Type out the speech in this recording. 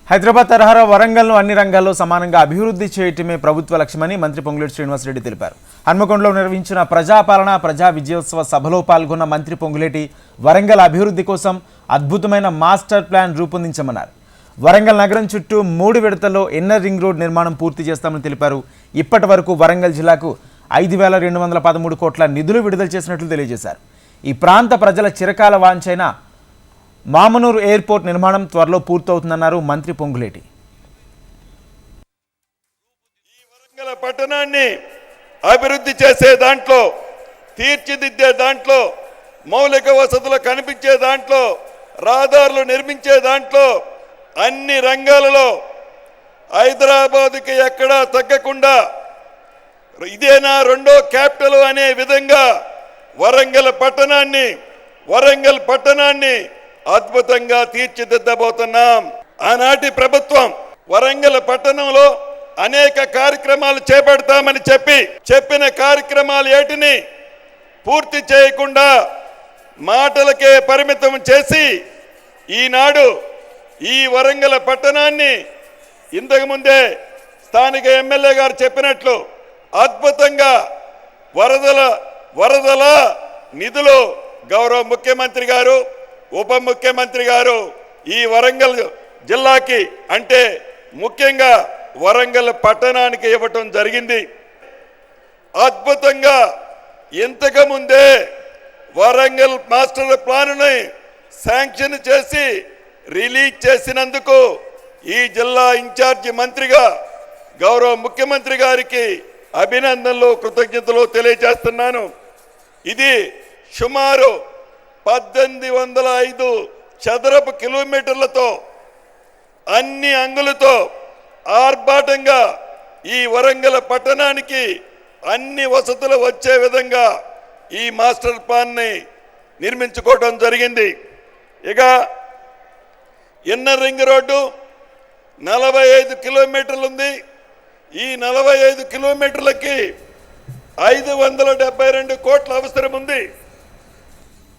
హైదరాబాద్ తరహా వరంగల్ను అన్ని రంగాల్లో సమానంగా అభివృద్ధి చేయటమే ప్రభుత్వ లక్ష్యమని మంత్రి పొంగులేటి శ్రీనివాసరెడ్డి తెలిపారు. హన్మకొండలో నిర్వహించిన ప్రజాపాలన ప్రజా విజయోత్సవ సభలో పాల్గొన్న మంత్రి పొంగులేటి వరంగల్ అభివృద్ధి కోసం అద్భుతమైన మాస్టర్ ప్లాన్ రూపొందించమన్నారు. వరంగల్ నగరం చుట్టూ 3 విడతల్లో ఇన్నర్ రింగ్ రోడ్ నిర్మాణం పూర్తి చేస్తామని తెలిపారు. ఇప్పటి వరకు వరంగల్ జిల్లాకు 5,213 కోట్ల నిధులు విడుదల చేసినట్లు తెలియజేశారు. ఈ ప్రాంత ప్రజల చిరకాల వాంఛైన మామనూరు ఎయిర్పోర్ట్ నిర్మాణం త్వరలో పూర్తవుతుందన్నారు మంత్రి పొంగులేటి. ఈ వరంగల్ పట్టణాన్ని అభివృద్ధి చేసే దాంట్లో, తీర్చిదిద్దే దాంట్లో, మౌలిక వసతులు కనిపించే దాంట్లో, రహదారులు నిర్మించే దాంట్లో అన్ని రంగాలలో హైదరాబాద్కి ఎక్కడా తగ్గకుండా ఇదేనా రెండో క్యాపిటల్ అనే విధంగా వరంగల్ పట్టణాన్ని అద్భుతంగా తీర్చిదిద్దబోతున్నాం. ఆనాటి ప్రభుత్వం వరంగల్ పట్టణంలో అనేక కార్యక్రమాలు చేపడతామని చెప్పిన కార్యక్రమాలు ఏటిని పూర్తి చేయకుండా మాటలకే పరిమితం చేసి ఈనాడు ఈ వరంగల్ పట్టణాన్ని ఇంతకుముందే స్థానిక ఎమ్మెల్యే గారు చెప్పినట్లు అద్భుతంగా వరదల నిధులు గౌరవ ముఖ్యమంత్రి గారు, ఉప ముఖ్యమంత్రి గారు ఈ వరంగల్ జిల్లాకి అంటే ముఖ్యంగా వరంగల్ పట్టణానికి ఇవ్వటం జరిగింది. అద్భుతంగా ఇంతకు ముందే వరంగల్ మాస్టర్ ప్లాన్ని శాంక్షన్ చేసి రిలీజ్ చేసినందుకు ఈ జిల్లా ఇన్ఛార్జి మంత్రిగా గౌరవ ముఖ్యమంత్రి గారికి అభినందనలు, కృతజ్ఞతలు తెలియజేస్తున్నాను. ఇది సుమారు 1805 చదరపు కిలోమీటర్లతో అన్ని అంగులతో ఆర్భాటంగా ఈ వరంగల్ పట్టణానికి అన్ని వసతులు వచ్చే విధంగా ఈ మాస్టర్ ప్లాన్ని నిర్మించుకోవడం జరిగింది. ఇక ఇన్నర్ రింగ్ రోడ్డు 45 కిలోమీటర్లు ఉంది. ఈ 45 కిలోమీటర్లకి 572 కోట్ల అవసరం ఉంది.